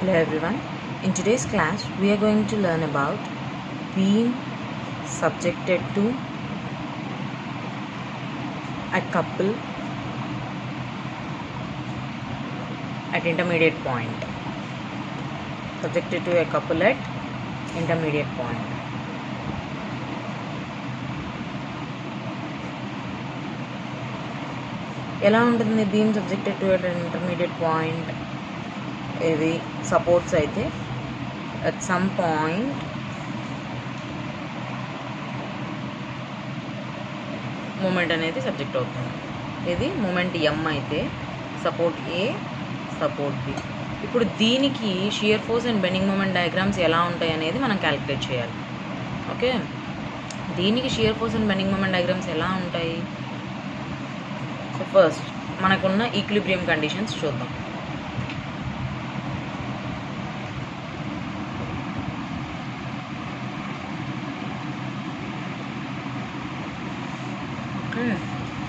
Hello everyone. In today's class we are going to learn about being subjected to a couple at intermediate point. Subjected to a couple at intermediate point. ఎలా ఉంటుంది beam subjected to at intermediate point? ఇది supports అయితే at some point moment అనేది subject అవుతుంది. ఇది moment ఎం అయితే support ఏ, support B. ఇప్పుడు దీనికి shear force and bending moment diagrams ఎలా ఉంటాయి అనేది మనం క్యాలిక్యులేట్ చేయాలి. ఓకే, దీనికి shear force and bending moment diagrams ఎలా ఉంటాయి? సో ఫస్ట్ మనకున్న ఈక్విలిబ్రియం కండిషన్స్ చూద్దాం.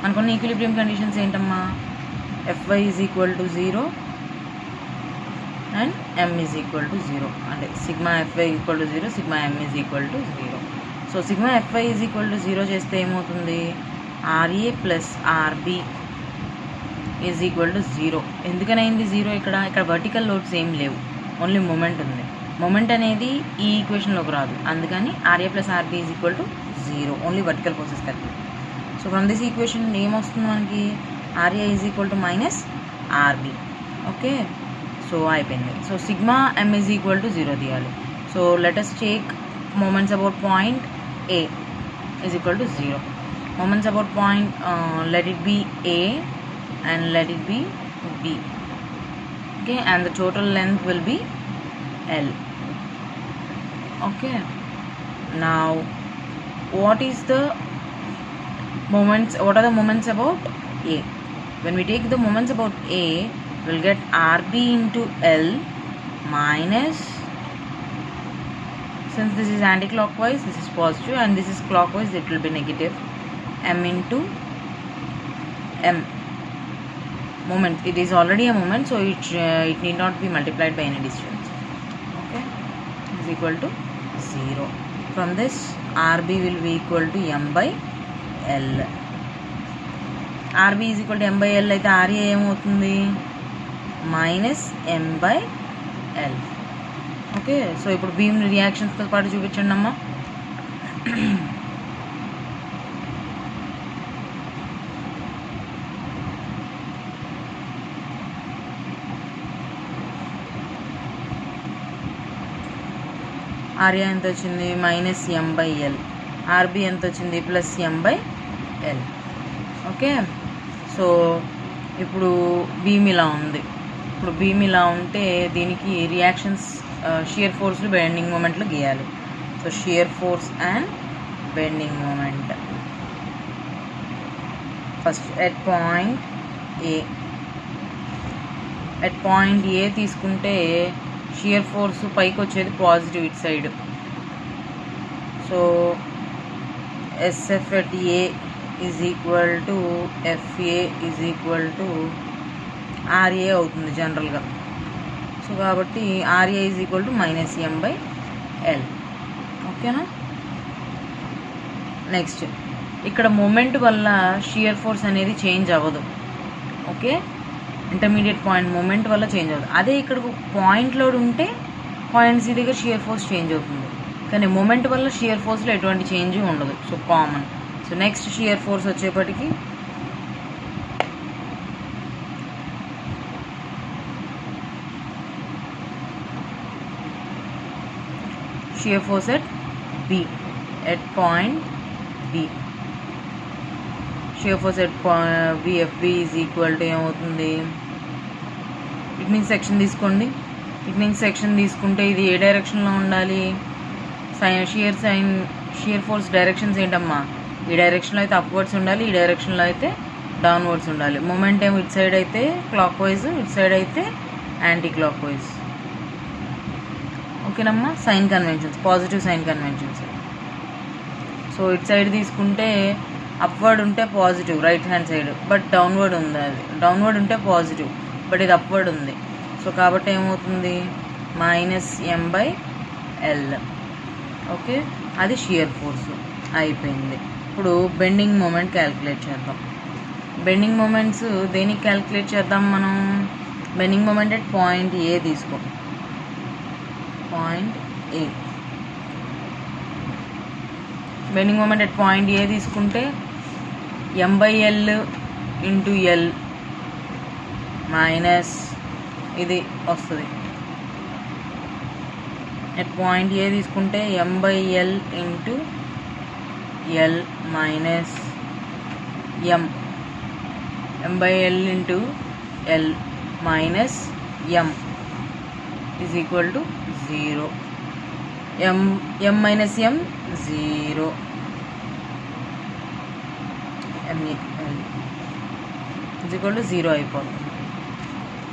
మనకున్న ఈక్విలిబ్రియం కండిషన్స్ ఏంటమ్మా? Fy is equal to 0 and m is equal to 0. అంటే sigma Fy equal to 0, sigma m is equal to 0. So sigma Fy is equal to 0 చేస్తే ఏమవుతుంది? Ra plus Rb is equal to 0. ఎందుకని అయింది 0? ఇక్కడ vertical loads ఏం లేవు, only moment ఉంది. Moment అనేది ఈ ఈక్వేషన్లోకి రాదు, అందుకని Ra plus Rb is equal to 0, only vertical forces కలిపి. సో ఫ్రమ్ దిస్ ఈక్వేషన్ ఏమొస్తుంది మనకి? Ra is equal to minus Rb. Okay, so అయిపోయింది. So sigma m is equal to 0 తీయాలి. So let us take moments about point A is equal to 0. Moments about point, let it be A and let it be B. Okay, and the total length will be L. Okay, now what are the moments about A? When we take the moments about A, we'll get Rb into L minus, since this is anti-clockwise, this is positive, and this is clockwise, it will be negative, m into m. Moment, it is already a moment, so it need not be multiplied by any distance. Okay, is equal to 0. From this, Rb will be equal to m by L. Rb is equal to m by L అయితే Ra ఏమవుతుంది? Minus m by L. Okay, so ఇప్పుడు beam రియాక్షన్స్తో పాటు చూపించండి అమ్మా. Ra ఎంత వచ్చింది? Minus m by L. Rb ఎంత వచ్చింది? Plus m by L. Okay, so ఇప్పుడు బీమ్ ఇలా ఉంది. ఇప్పుడు బీమ్ ఇలా ఉంటే దీనికి రియాక్షన్స్ షియర్ ఫోర్స్లు బెండింగ్ మూమెంట్లు గీయాలి. So shear force and bending moment first at point A. At point A తీసుకుంటే షియర్ ఫోర్స్ పైకి వచ్చేది పాజిటివ్ ఇటు side. So SF at A is equal to FA is equal to RA అవుతుంది జనరల్గా. So కాబట్టి RA is equal to minus m by L. ఓకేనా? Next ఇక్కడ moment వల్ల షియర్ ఫోర్స్ అనేది చేంజ్ అవ్వదు. ఓకే, ఇంటర్మీడియట్ పాయింట్ మూమెంట్ వల్ల change అవ్వదు. అదే ఇక్కడ పాయింట్ లోడ్ ఉంటే పాయింట్ సి దగ్గర షియర్ ఫోర్స్ చేంజ్ అవుతుంది, కానీ మూమెంట్ వల్ల షియర్ ఫోర్స్లో ఎటువంటి చేంజ్ ఉండదు. So common. So next shear force వచ్చేప్పటికి shear force at B, at point B. Shear force at BFB is equal to ఏమవుతుంది? ఇట్ మీన్స్ సెక్షన్ తీసుకోండి. It means section తీసుకుంటే ఇది ఏ డైరెక్షన్లో ఉండాలి? షియర్ ఫోర్స్ డైరెక్షన్స్ ఏంటమ్మా? ఈ డైరెక్షన్లో అయితే అప్వర్డ్స్ ఉండాలి, ఈ డైరెక్షన్లో అయితే డౌన్వర్డ్స్ ఉండాలి. మూమెంట్ ఏమో ఇటు సైడ్ అయితే క్లాక్ వైజ్, ఇటు సైడ్ అయితే యాంటీ క్లాక్ వైజ్. ఓకేనమ్మా, sign conventions, positive sign conventions. So ఇటు సైడ్ తీసుకుంటే అప్వర్డ్ ఉంటే positive right hand side, but downward ఉంది. అది డౌన్వర్డ్ ఉంటే పాజిటివ్, బట్ ఇది అప్వర్డ్ ఉంది. సో కాబట్టి ఏమవుతుంది? Minus M by L. Okay, అది షియర్ ఫోర్స్ అయిపోయింది. ఇప్పుడు బెండింగ్ మూమెంట్ క్యాలిక్యులేట్ చేద్దాం. బెండింగ్ మూమెంట్స్ దేనికి క్యాలిక్యులేట్ చేద్దాం మనం? Bending moment at point A తీసుకో. Point A, bending moment at point A తీసుకుంటే M by L into L minus ఇది వస్తుంది. అట్ పాయింట్ ఏ తీసుకుంటే M by L into L minus M by L into L minus M is equal to 0. M minus M 0. MA is equal to 0 అయిపోతుంది.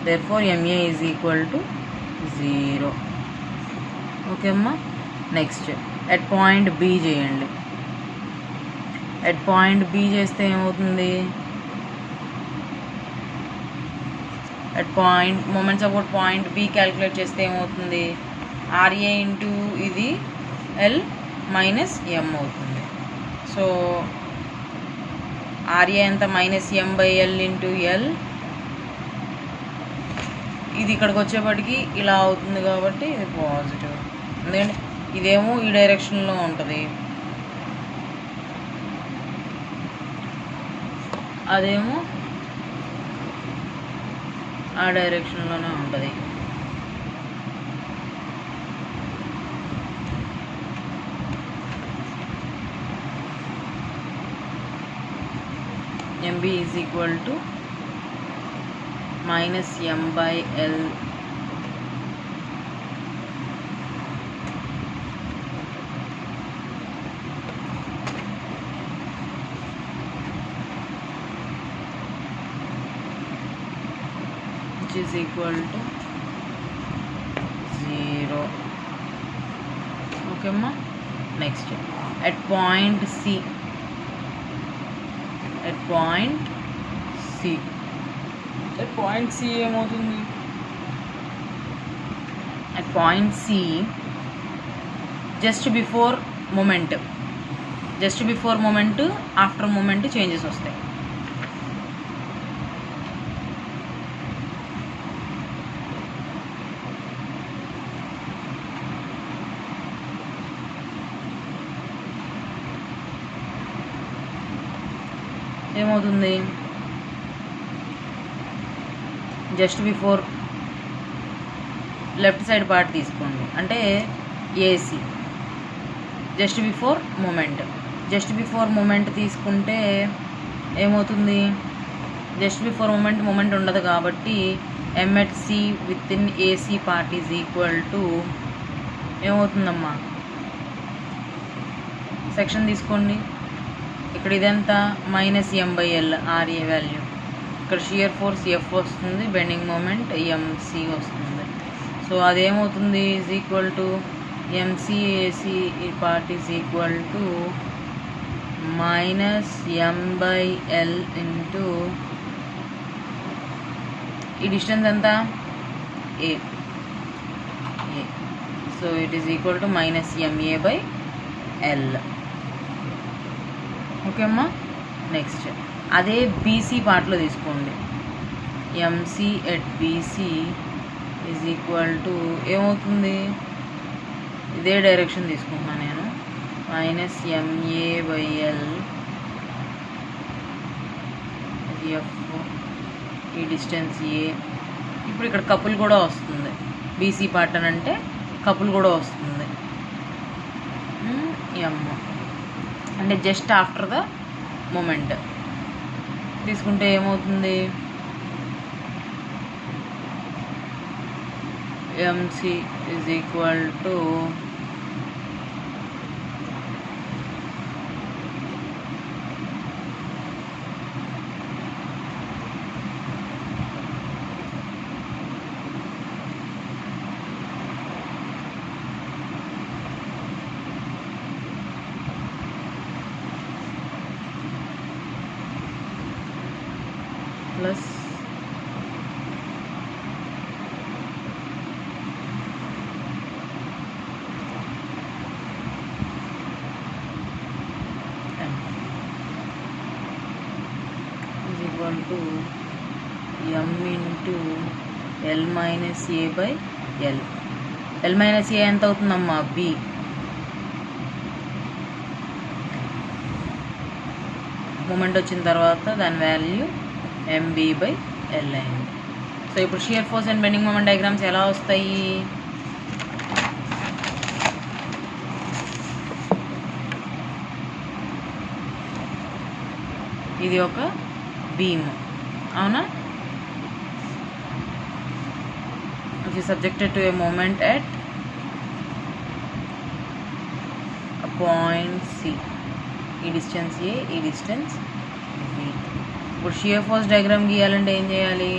therefore MA is equal to 0. Okay అమ్మా. Next at point B చేయండి. At point B చేస్తే ఏమవుతుంది? At point moments about point B calculate చేస్తే ఏమవుతుంది? RA into ఇది L minus ఎం అవుతుంది. So RA ఎంత? Minus M by L into L. ఇది ఇక్కడికి వచ్చేప్పటికి ఇలా అవుతుంది కాబట్టి ఇది పాజిటివ్, ఎందుకంటే ఇదేమో ఈ డైరెక్షన్లో ఉంటుంది, అదేమో ఆ డైరెక్షన్లోనే ఉంటుంది. MB is equal to minus M by L which is equal to 0. Okay ma. Next at point C, at point C, at point C ఏమవుతుంది? at point C just before moment, after moment changes వస్తాయి. ఏమవుతుంది? Just before left side part తీసుకోండి, అంటే AC just before moment తీసుకుంటే ఏమవుతుంది? Just before moment ఉండదు కాబట్టి M at C with in AC part is equal to ఏమవుతుందమ్మా? సెక్షన్ తీసుకోండి. ఇక్కడ ఇదంతా minus M by L RA value, ఇక్కడ షియర్ ఫోర్స్ ఎఫ్ వస్తుంది, బెండింగ్ మూమెంట్ ఎంసి వస్తుంది. సో అదేమవుతుంది? ఈజ్ ఈక్వల్ టు ఎంసీఏసీ ఈ part is equal to minus M by L into ఈ డిస్టెన్స్ ఎంత? A. So it is equal to minus MA by L. Okay అమ్మా. Next అదే BC పార్ట్లో తీసుకోండి. MC at BC is equal to ఏమవుతుంది? ఇదే direction తీసుకుంటున్నాను నేను, minus MA by L F, ఈ డిస్టెన్స్ ఏ. ఇప్పుడు ఇక్కడ కపుల్ కూడా వస్తుంది, బీసీ పార్ట్ అని అంటే కపుల్ కూడా వస్తుంది. ఎమ్ అంటే జస్ట్ ఆఫ్టర్ ద మూమెంట్ తీసుకుంటే ఏమవుతుంది? MC is equal to plus equal to m into L minus A by L. L minus A ఎంత అవుతుందమ్మా? బి. మూమెంట్ వచ్చిన తర్వాత దాని వాల్యూ ఎంబీ బై ఎల్ అయింది. సో ఇప్పుడు shear force and bending moment diagrams ఎలా వస్తాయి? ఇది ఒక బీమ్, అవునా? which is subjected to a moment at a point C. ఈ డిస్టెన్స్ ఏ, ఈ డిస్టెన్స్ బి. ఇప్పుడు షియర్ ఫోర్స్ డయాగ్రామ్ గీయాలంటే ఏం చేయాలి?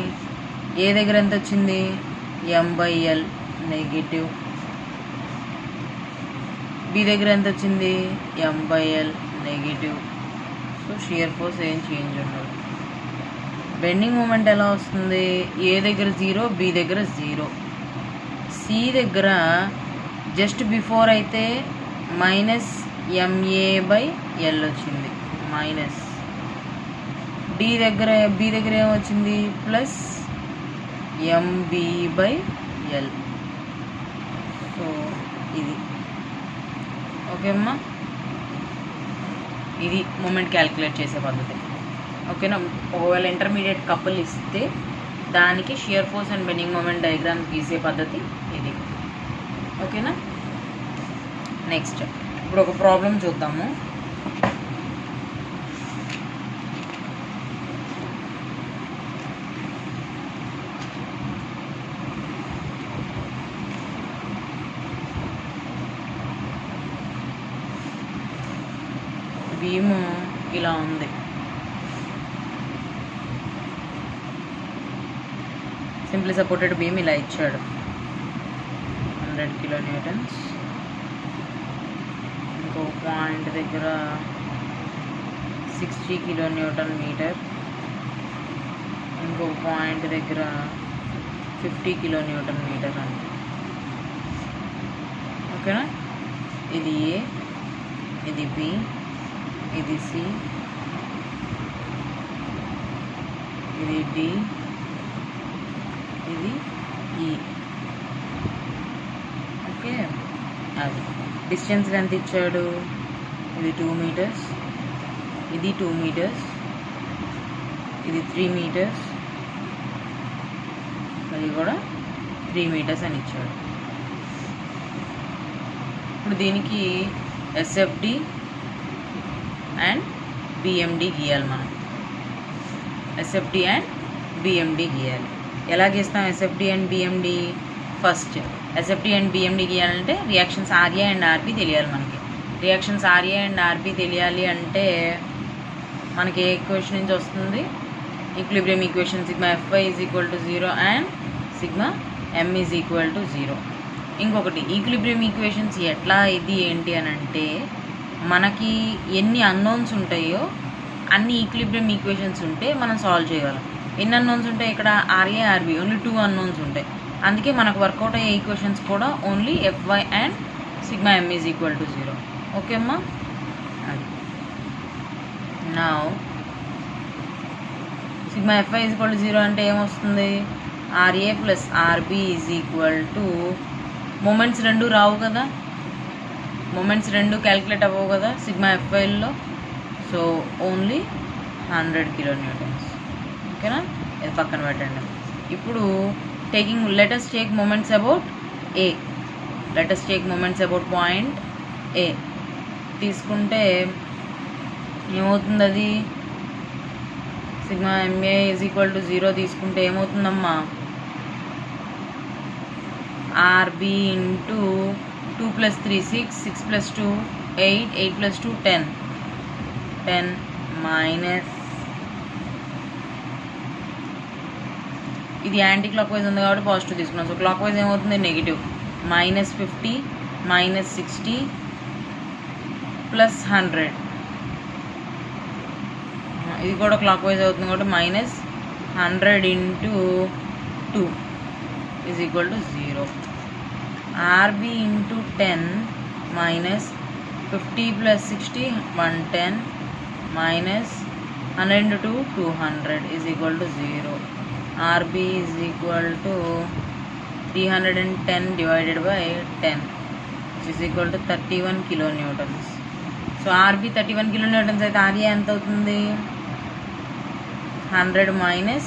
ఏ దగ్గర ఎంత వచ్చింది? M by L negative. B దగ్గర ఎంత వచ్చింది? M by L negative. So shear force ఏం చేంజ్ ఉండదు. బెండింగ్ మూమెంట్ ఎలా వస్తుంది? ఏ దగ్గర 0, బి దగ్గర 0. సి దగ్గర జస్ట్ బిఫోర్ అయితే మైనస్ ఎంఏ బై ఎల్ వచ్చింది, మైనస్. బి దగ్గర ఏమొచ్చింది? Plus MB by L. So ఇది ఓకే అమ్మా, ఇది మూమెంట్ క్యాలిక్యులేట్ చేసే పద్ధతి. ఓకేనా? ఒకవేళ ఇంటర్మీడియట్ కపుల్ ఇస్తే దానికి shear force and bending moment diagrams గీసే పద్ధతి ఇది. ఓకేనా? నెక్స్ట్ ఇప్పుడు ఒక ప్రాబ్లం చూద్దాము. బీమ్ ఇలా ఉంది. సింప్లీ సపోర్టెడ్ బీమ్ ఇలా ఇచ్చాడు, 100 kN. ఇంకో పాయింట్ దగ్గర 60 kN, ఇంకో పాయింట్ దగ్గర 50 kN అని. ఓకేనా? ఇది ఏ, ఇది బి, ఇది సి, ఇది డి, ఇది ఈ. ఓకే, అది డిస్టెన్స్ ఎంత ఇచ్చాడు? ఇది 2 meters, ఇది 2 meters, ఇది 3 meters, అది కూడా 3 meters అని ఇచ్చాడు. ఇప్పుడు దీనికి ఎస్ఎఫ్డి అండ్ బిఎండి గీయాలి మనం. ఎస్ఎఫ్డి అండ్ బిఎండి గీయాలి. ఎలా గీస్తాం SFD and BMD? First SFD and BMD గీయాలంటే రియాక్షన్స్ ఆర్ఏ అండ్ ఆర్బి తెలియాలి మనకి. రియాక్షన్స్ ఆర్ఏ అండ్ ఆర్బి తెలియాలి అంటే మనకి ఏ ఈక్వేషన్ నుంచి వస్తుంది? Equilibrium equation sigma FI is equal to 0 and sigma M is equal to 0. ఇంకొకటి ఈక్విలిబ్రియం ఈక్వేషన్స్ ఎట్లా ఇది ఏంటి అని అంటే మనకి ఎన్ని అన్నోన్స్ ఉంటాయో అన్ని ఈక్విలిబ్రియం ఈక్వేషన్స్ ఉంటే మనం సాల్వ్ చేయగలం. ఎన్ని అన్నోన్స్ ఉంటాయి ఇక్కడ? ఆర్ఏ ఆర్బి ఓన్లీ 2 అన్నోన్స్ ఉంటాయి. అందుకే మనకు వర్కౌట్ అయ్యే ఈక్వేషన్స్ కూడా only FY and sigma M is equal to 0. Okay అమ్మా? అది నా sigma FI is equal to 0 అంటే ఏమొస్తుంది? RA plus RB is equal to moments రెండు రావు కదా, మూమెంట్స్ రెండు క్యాలిక్యులేట్ అవ్వవు కదా సిగ్మా ఎఫ్ఐల్లో. So only 100 kN. ఓకేనా? ఇది పక్కన పెట్టండి. ఇప్పుడు let us take moments about A. Let us take moments about point A తీసుకుంటే ఏమవుతుంది? అది sigma MA is equal to 0 తీసుకుంటే ఏమవుతుందమ్మా? ఆర్బి ఇంటూ 2 + 3 6, 6 + 2 8, 8 + 2 10, 10 మైనస్ ఇది యాంటీ క్లాక్ వైజ్ ఉంది కాబట్టి పాజిటివ్ తీసుకున్నాం. సో క్లాక్ వైజ్ ఏమవుతుంది? నెగిటివ్. -50 -60 +100. ఇది కూడా క్లాక్ వైజ్ అవుతుంది కాబట్టి -100 into 2 is equal to 0. RB into 10 -50 + 60 110 -50 100 into 2 200 is equal to 0. RB is equal to 310 divided by 10, which is equal to 31 kilonewtons. So RB 31 kilonewtons అయితే RA ఎంత అవుతుంది? 100 minus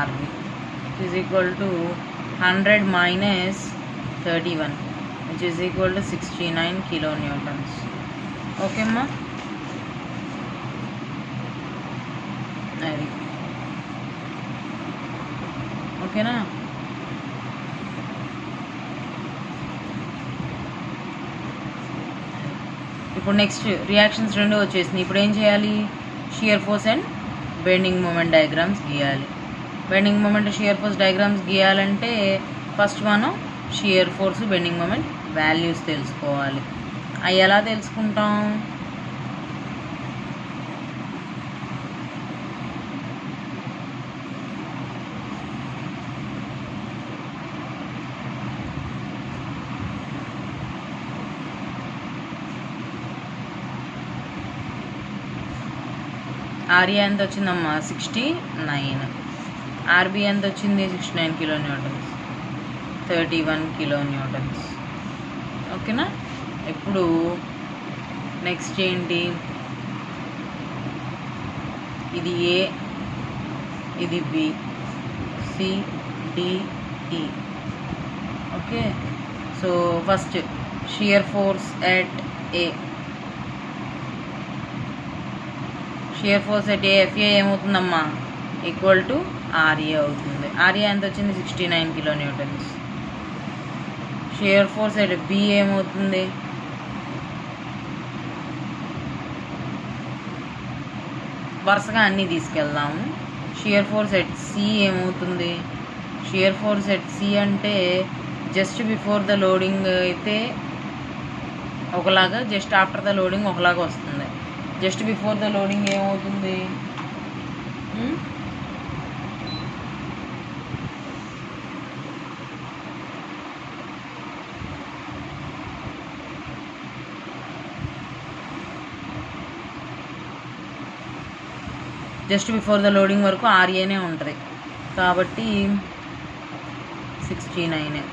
RB is equal to 100 minus 31, which is equal to 69 kilonewtons. Okay అమ్మా, అది ఓకేనా? ఇప్పుడు next reactions రెండు వచ్చేసినాయి. ఇప్పుడు ఏం చేయాలి? Shear force and bending moment diagrams గీయాలి. Bending moment shear force diagrams గీయాలంటే ఫస్ట్ మనం shear force bending moment values తెలుసుకోవాలి. అవి ఎలా తెలుసుకుంటాం? ఆర్ఏ ఎంత వచ్చిందమ్మా? 69. ఆర్బి ఎంత వచ్చింది? 69 కిలోన్యూటన్స్, 31 కిలోన్యూటన్స్. ఓకేనా? ఇప్పుడు నెక్స్ట్ ఏంటి? ఇది ఏ, ఇది B, C, D, E. Okay, so first shear force at A. Shear force at A FA ఏమవుతుందమ్మా? ఈక్వల్ టు ఆర్ఏ అవుతుంది. ఆర్ఏ ఎంత వచ్చింది? 69 kilonewtons. Shear force at B ఏమవుతుంది? వరుసగా అన్నీ తీసుకెళ్దాము. షియర్ ఫోర్స్ ఎట్ సి ఏమవుతుంది? షియర్ ఫోర్స్ ఎట్ సి అంటే జస్ట్ బిఫోర్ ద లోడింగ్ అయితే ఒకలాగా, జస్ట్ ఆఫ్టర్ ద లోడింగ్ ఒకలాగా వస్తుంది. జస్ట్ బిఫోర్ ద లోడింగ్ ఏమవుతుంది? జస్ట్ బిఫోర్ ద లోడింగ్ వరకు ఆర్ఏనే ఉంటుంది కాబట్టి 69.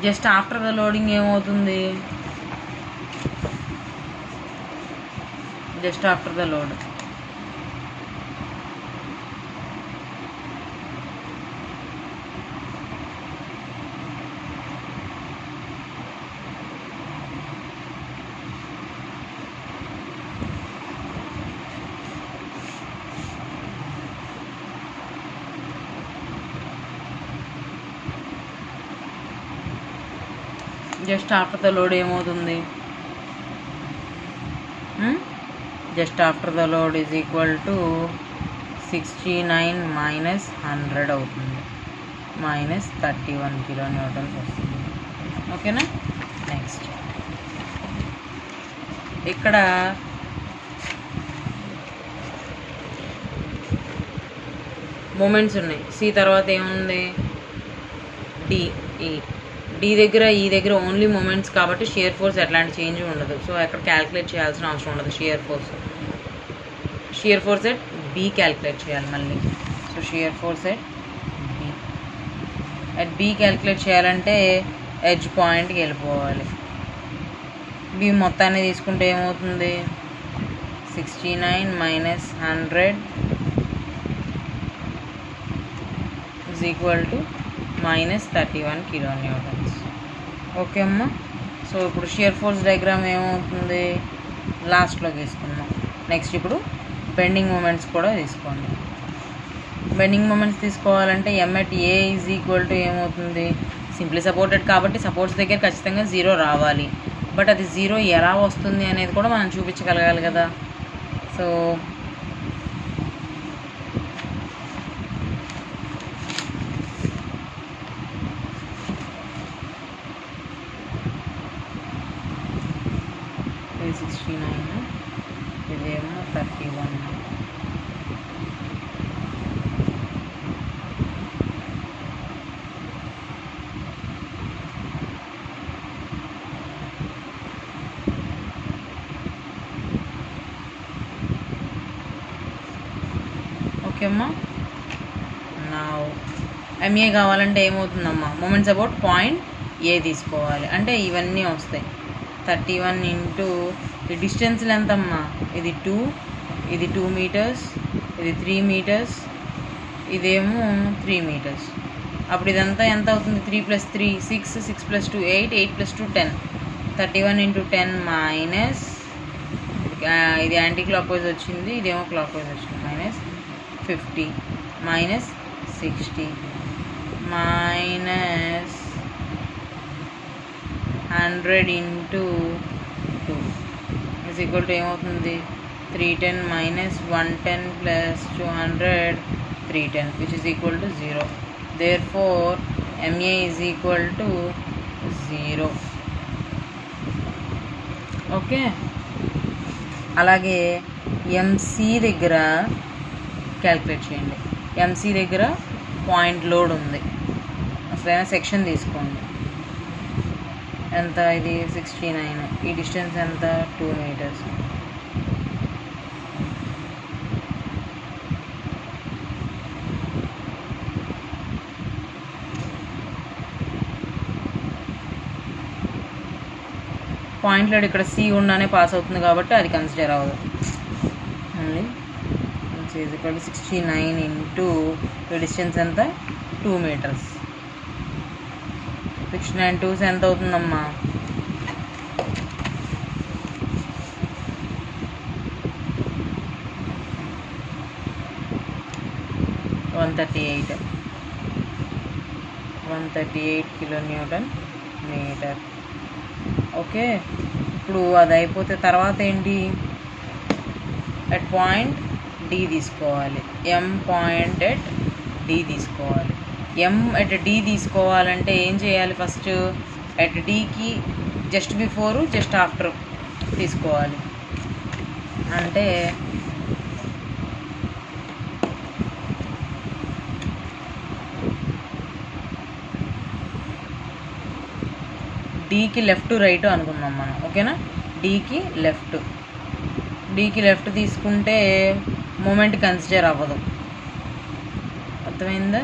జస్ట్ ఆఫ్టర్ ద లోడింగ్ ఏమవుతుంది? Just after the load just after the load ఏమవుతుంది? Just after the load is equal to 69 minus 100 అవుతుంది, minus 31 kilonewtons వస్తుంది. ఓకేనా? నెక్స్ట్ ఇక్కడ మూమెంట్స్ ఉన్నాయి. సి తర్వాత ఏముంది? డి, ఈ. డి దగ్గర, ఈ దగ్గర ఓన్లీ మూమెంట్స్ కాబట్టి షియర్ ఫోర్స్ ఎట్లాంటి చేంజ్ ఉండదు. సో అక్కడ క్యాలిక్యులేట్ చేయాల్సిన అవసరం ఉండదు. Shear force at B calculate చేయాలి మళ్ళీ. So shear force at B calculate చేయాలంటే ఎడ్జ్ పాయింట్కి వెళ్ళిపోవాలి. బి మొత్తాన్ని తీసుకుంటే ఏమవుతుంది? 69 minus 100 is equal to minus 31 kilonewtons. Okay అమ్మా. సో ఇప్పుడు షియర్ ఫోర్స్ డయాగ్రామ్ ఏమవుతుంది? లాస్ట్లో తీసుకున్నాం. నెక్స్ట్ ఇప్పుడు బెండింగ్ మూమెంట్స్ కూడా తీసుకోండి. బెండింగ్ మూమెంట్స్ తీసుకోవాలంటే M at A is equal to ఏమవుతుంది? సింప్లీ సపోర్టెడ్ కాబట్టి సపోర్ట్స్ దగ్గర ఖచ్చితంగా 0 రావాలి. బట్ అది 0 ఎలా వస్తుంది అనేది కూడా మనం చూపించగలగాలి కదా. సో ఇది 69, ఇదేమో 31. ఓకే అమ్మా. నా ఎంఏ కావాలంటే ఏమవుతుందమ్మా, మూమెంట్స్ అబౌట్ పాయింట్ ఏ తీసుకోవాలి. అంటే ఇవన్నీ వస్తాయి. 31 ఇంటూ ఈ డిస్టెన్స్ లెంత్ అమ్మా, ఇది 2, ఇది 2 మీటర్స్, ఇది 3 మీటర్స్, ఇదేమో 3 మీటర్స్. అప్పుడు ఇదంతా ఎంత అవుతుంది? 3 + 3 6, 6 + 2 8, 8 + 2 10. 31 ఇంటూ 10 మైనస్, ఇది యాంటీ క్లాక్ వైజ్ వచ్చింది, ఇదేమో క్లాక్ వైజ్ వచ్చింది, minus 50 minus 60 minus 100 into 2 is equal to ఏమవుతుంది? 310 minus 110 plus 200 310 which is equal to 0. therefore MA is equal to 0. Okay. అలాగే ఎంసీ దగ్గర క్యాల్కులేట్ చేయండి. ఎంసీ దగ్గర పాయింట్ లోడ్ ఉంది, అసలైనా సెక్షన్ తీసుకోండి. ఎంత ఇది? 69. ఈ డిస్టెన్స్ ఎంత? 2 మీటర్స్. పాయింట్ లోడ్ ఇక్కడ సి ఉండానే పాస్ అవుతుంది కాబట్టి అది కన్సిడర్ అవ్వదు. Only equal to 69 into distance ఎంత? 2 మీటర్స్. 69 2s ఎంత అవుతుందమ్మా? 138 కిలోన్యూటన్ మీటర్. ఓకే. ఇప్పుడు అది అయిపోతే తర్వాత ఏంటి? అట్ పాయింట్ డి తీసుకోవాలి. ఎం పాయింట్ ఎట్ డి తీసుకోవాలి. ఎం ఎట్ డి తీసుకోవాలంటే ఏం చేయాలి? ఫస్ట్ ఎట్ డికి జస్ట్ బిఫోరు జస్ట్ ఆఫ్టర్ తీసుకోవాలి. అంటే డీకి లెఫ్ట్ రైట్ అనుకుందాం మనం. ఓకేనా? డీకి లెఫ్ట్ తీసుకుంటే మూమెంట్ కన్సిడర్ అవ్వదు. అర్థమైందా?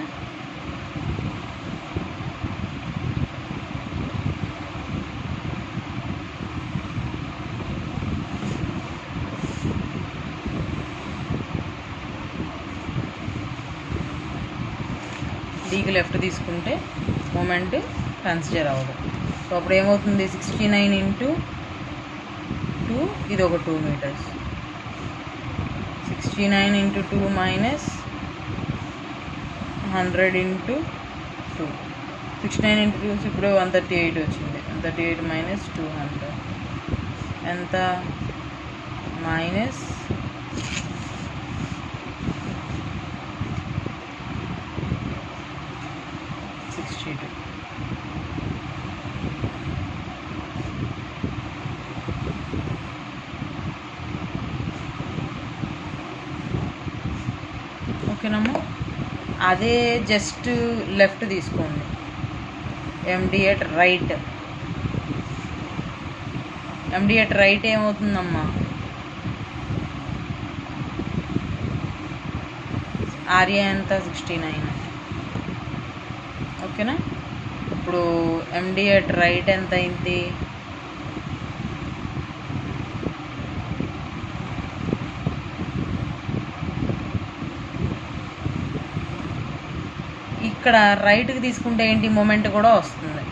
డీకి లెఫ్ట్ తీసుకుంటే మూమెంట్ కన్సిడర్ అవ్వదు. సో అప్పుడు ఏమవుతుంది? 69 ఇంటూ 2, ఇది ఒక 2 metres. 69 into 2 minus 100 into 2. 69 into 2 ఇప్పుడు 138 వచ్చింది. 138 మైనస్ 200 ఎంత? మైనస్ 62. ఓకేనమ్మా. అదే జస్ట్ లెఫ్ట్ తీసుకోండి. ఎండి ఎట్ రైట్ ఏమవుతుందమ్మా? ఆర్ఏ ఎంత? 69. ఓకేనా? ఇప్పుడు ఎండి ఎట్ రైట్ ఎంత అయింది? ఇక్కడ రైట్కి తీసుకుంటే ఏంటి? మూమెంట్ కూడా వస్తుంది.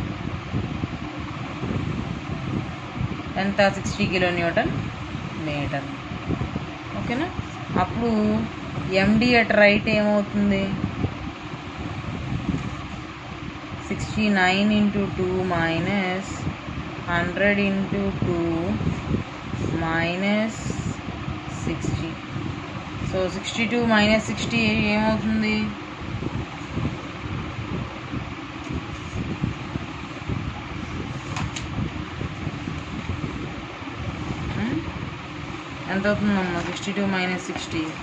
ఎంత? 60 కిలోన్యూటన్ మీటర్. ఓకేనా? అప్పుడు ఎండి ఎట్ రైట్ ఏమవుతుంది? 69 into 2 minus 100 into 2 minus 60. So 62 minus 60 ఏమవుతుంది? ఎంత అవుతుందమ్మా? 62 మైనస్ 60 1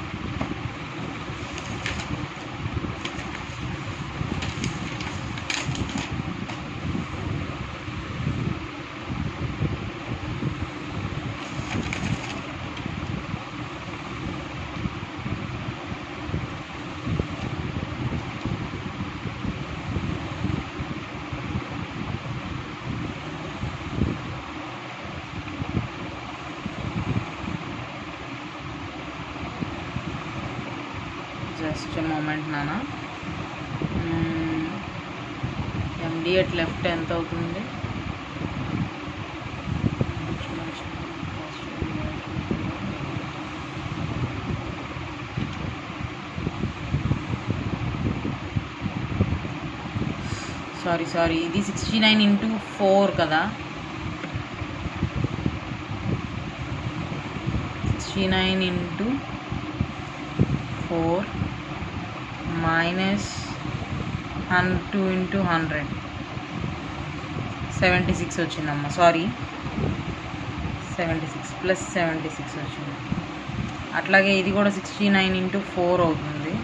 ఫస్ట్ మూమెంట్ నానా ఎండి అట్ లెఫ్ట్ ఎంత అవుతుంది? సారీ ఇది 69 ఇంటూ 4 కదా, 69 ఇంటూ 4 మైనస్ 2 ఇంటూ 100 76 వచ్చిందమ్మా. సారీ 76 ప్లస్ 76 వచ్చింది. అట్లాగే ఇది కూడా 69 ఇంటూ 4 అవుతుంది.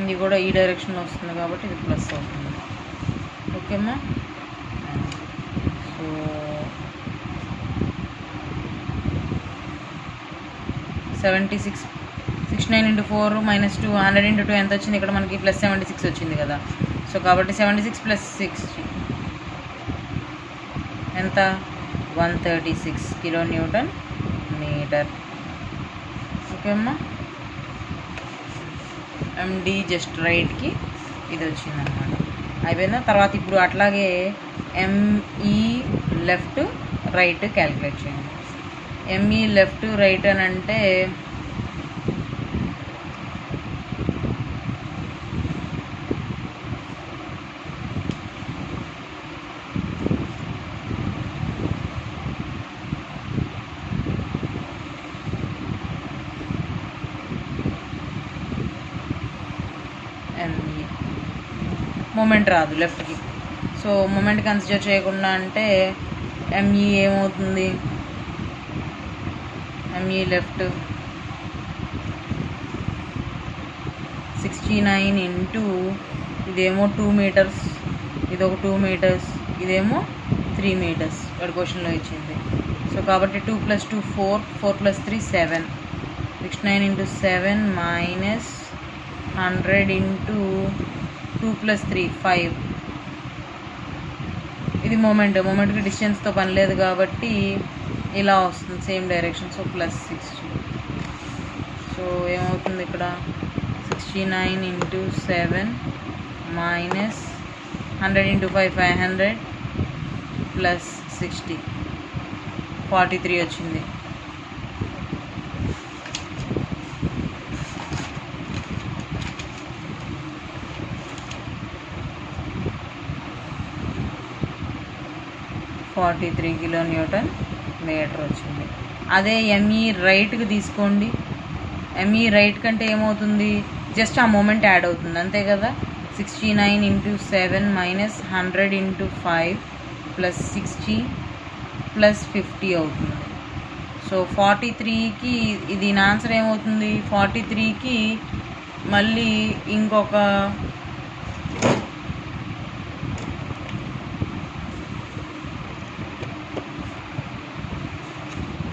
ఇది కూడా ఈ డైరెక్షన్లో వస్తుంది కాబట్టి ఇది ప్లస్ అవుతుంది. ఓకేమ్మా. సో 69 ఇంటూ 4 మైనస్ 2 100 ఇంటూ 2 ఎంత వచ్చింది? ఇక్కడ మనకి ప్లస్ 76 వచ్చింది కదా. సో కాబట్టి 76 ప్లస్ 60 ఎంత? 136 కిలో న్యూటన్ మీటర్. ఓకే అమ్మా. ఎండి జస్ట్ రైట్కి ఇది వచ్చిందనమాట. అయిపోయిందా? తర్వాత ఇప్పుడు అట్లాగే ఎంఈ లెఫ్ట్ రైట్ క్యాలిక్యులేట్ చేయండి. ఎంఈ లెఫ్ట్ రైట్ అని అంటే మూమెంట్ రాదు లెఫ్ట్కి. సో మూమెంట్ కన్సిడర్ చేయకుండా అంటే ఎంఈ ఏమవుతుంది? ఎంఈ లెఫ్ట్ 69 ఇంటూ ఇదేమో 2 మీటర్స్, ఇదొక 2 మీటర్స్, ఇదేమో 3 మీటర్స్ ఇక్కడ క్వశ్చన్లో ఇచ్చింది. సో కాబట్టి 2 + 2 4, 4 + 3 7, 69 ఇంటూ 7 మైనస్ 100 ఇంటూ 2 + 3 5. ఇది మూమెంట్కి డిస్టెన్స్తో పని లేదు కాబట్టి ఇలా వస్తుంది same direction. So plus 60. So ఏమవుతుంది ఇక్కడ? 69 ఇంటూ 7 మైనస్ 100 ఇంటూ 5 500 ప్లస్ 60 43 వచ్చింది. $43 కిలో న్యూటన్ మీటర్ వచ్చింది. అదే ఎంఈ రైట్కి తీసుకోండి. ఎంఈ రైట్ కంటే ఏమవుతుంది? జస్ట్ ఆ మూమెంట్ యాడ్ అవుతుంది అంతే కదా. 69 into 7 minus 100 into 5 plus 60 plus 50 అవుతుంది. సో 43కి దీని ఆన్సర్ ఏమవుతుంది? 43కి మళ్ళీ ఇంకొక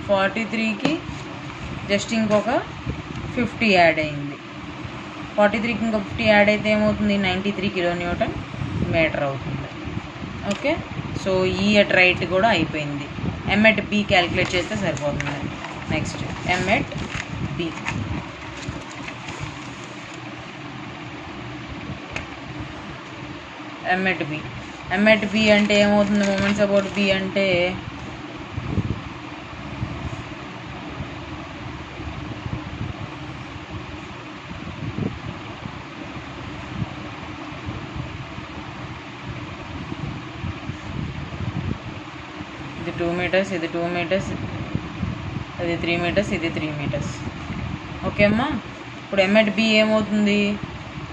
43కి జస్ట్ ఇంకొక 50 యాడ్ అయింది. 43కి ఇంకొక 50 యాడ్ అయితే ఏమవుతుంది? 93 కిలో న్యూటన్ మీటర్ అవుతుంది. ఓకే. సో ఈ అట్ రైట్ కూడా అయిపోయింది. ఎం ఎట్ బి క్యాలిక్యులేట్ చేస్తే సరిపోతుంది. Next M at B. M at B అంటే ఏమవుతుంది? మూమెంట్స్ అబౌట్ బి అంటే ఇది 2 మీటర్స్, ఇది 2 మీటర్స్, ఇది 3 మీటర్స్, ఇది 3 మీటర్స్. ఓకే అమ్మా. ఇప్పుడు ఎం ఎట్ బి ఏమవుతుంది?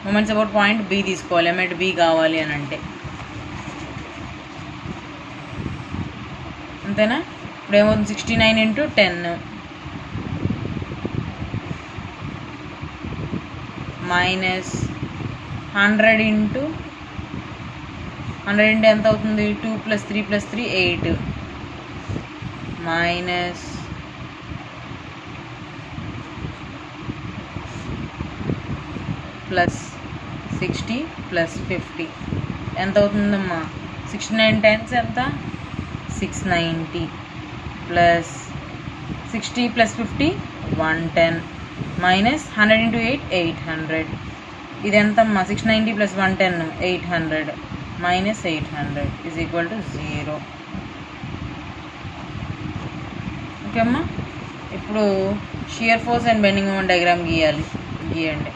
మూమెంట్స్ అబౌట్ పాయింట్ బి తీసుకోవాలి ఎం ఎట్ బి కావాలి అని అంటే, అంతేనా? ఇప్పుడు ఏమవుతుంది? 69 ఇంటూ 10 మైనస్ 100 ఇంటూ 100 ఇంటూ ఎంత అవుతుంది? 2 + 3 + 3 8 మైనస్ ప్లస్ 60 ప్లస్ 50 ఎంత అవుతుందమ్మా? 69 టైమ్స్ ఎంత? 690 ప్లస్ 60 ప్లస్ 50 110 మైనస్ 100 ఇంటూ 8 800. ఇది ఎంతమ్మా? 690 plus 110 800 minus 800 is equal to 0. Okay అమ్మా. ఇప్పుడు shear force and bending moment diagram గీయండి.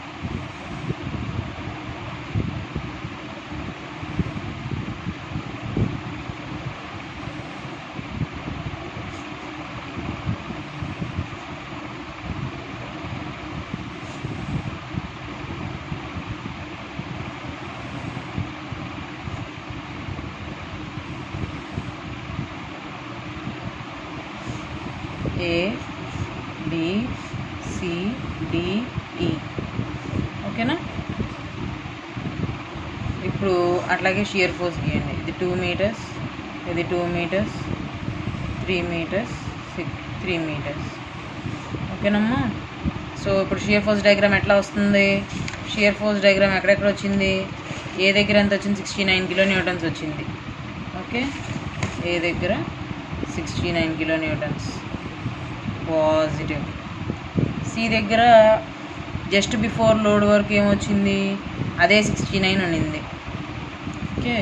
A B C D E. ఓకేనా? ఇప్పుడు అట్లాగే షియర్ ఫోర్స్ గీయండి. ఇది 2 మీటర్స్, ఇది 2 మీటర్స్, 3 మీటర్స్, 3 మీటర్స్. ఓకేనమ్మా. సో ఇప్పుడు షియర్ ఫోర్స్ డయాగ్రామ్ ఎట్లా వస్తుంది? షియర్ ఫోర్స్ డయాగ్రామ్ ఎక్కడెక్కడ వచ్చింది? ఏ దగ్గర ఎంత వచ్చింది? 69 కిలో న్యూటన్స్ వచ్చింది. ఓకే, ఏ దగ్గర 69 కిలో న్యూటన్స్ పాజిటివ్. సి దగ్గర జస్ట్ బిఫోర్ లోడ్ వరకు ఏమొచ్చింది? అదే 69 ఉండింది. ఓకే,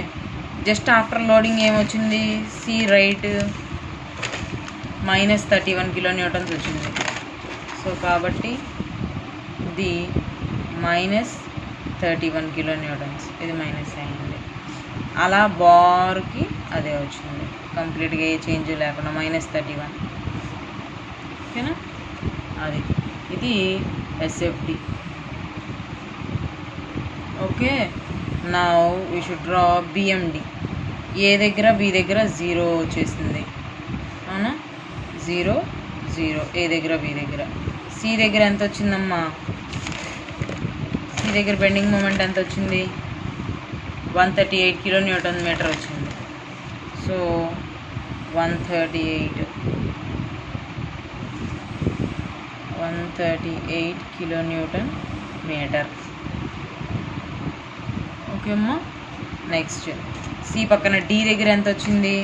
జస్ట్ ఆఫ్టర్ లోడింగ్ ఏమొచ్చింది? C right minus 31 kilonewtons వచ్చింది. సో కాబట్టి ఇది మైనస్ 31 కిలో న్యూటన్స్, ఇది మైనస్ అయింది. అలా బార్కి అదే వచ్చింది, కంప్లీట్గా ఏ చేంజ్ లేకుండా మైనస్ 31. ఓకేనా? అది ఇది SFD. Okay, now we should draw BMD. A దగ్గర? బి దగ్గర 0 వచ్చేసింది, అవునా? 0 0 ఏ దగ్గర? బి దగ్గర. సి దగ్గర ఎంత వచ్చిందమ్మా? సి దగ్గర బెండింగ్ మూమెంట్ ఎంత వచ్చింది? 138 కిలో న్యూటన్ మీటర్ వచ్చింది. So 138 kilonewton metre. Okay అమ్మా. నెక్స్ట్ సి పక్కన డి దగ్గర ఎంత వచ్చింది?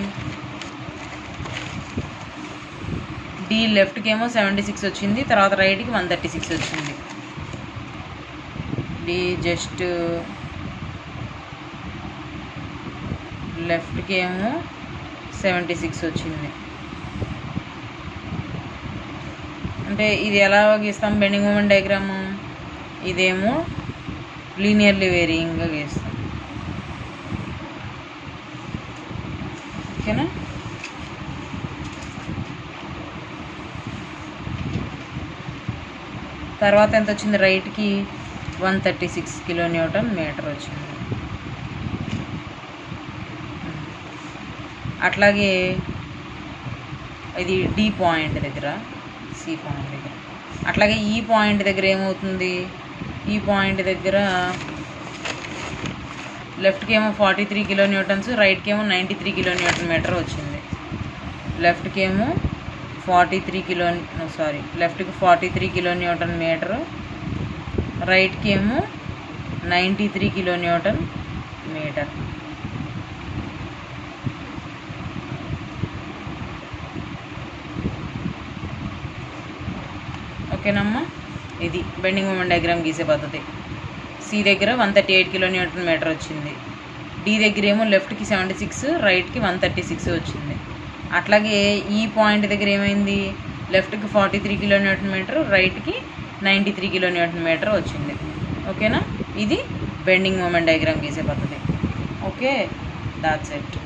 డి లెఫ్ట్కి ఏమో 76 వచ్చింది, తర్వాత రైట్కి 136 వచ్చింది. డి జస్ట్ లెఫ్ట్కి ఏమో 76 వచ్చింది. అంటే ఇది ఎలా గీస్తాం బెండింగ్ మూమెంట్ డయాగ్రాము? ఇదేమో లీనియర్లీ వేరియింగ్గా గీస్తాం. ఓకేనా? తర్వాత ఎంత వచ్చింది? రైట్కి 136 కిలో న్యూటన్ మీటర్ వచ్చింది. అట్లాగే ఇది డి పాయింట్ దగ్గర, సి పాయింట్ దగ్గర. అట్లాగే ఈ పాయింట్ దగ్గర ఏమవుతుంది? ఈ పాయింట్ దగ్గర లెఫ్ట్కి ఏమో 43 కిలో న్యూటన్స్, రైట్కి ఏమో 93 కిలో న్యూటన్ మీటర్ వచ్చింది. లెఫ్ట్కి ఏమో 43 కిలో న్యూటన్ మీటర్, రైట్కి ఏమో 93 కిలో న్యూటన్ మీటర్. ఓకేనమ్మా. ఇది బెండింగ్ మూమెంట్ డయాగ్రామ్ గీసే పద్ధతి. సి దగ్గర 138 కిలో న్యూటన్ మీటర్ వచ్చింది. డి దగ్గర ఏమో లెఫ్ట్కి 76, రైట్కి 136 వచ్చింది. అట్లాగే ఈ పాయింట్ దగ్గర ఏమైంది? లెఫ్ట్కి 43 కిలో న్యూటన్ మీటర్, రైట్కి 93 కిలో న్యూటన్ మీటర్ వచ్చింది. ఓకేనా? ఇది బెండింగ్ మూమెంట్ డయాగ్రామ్ గీసే పద్ధతి. Okay, that's it.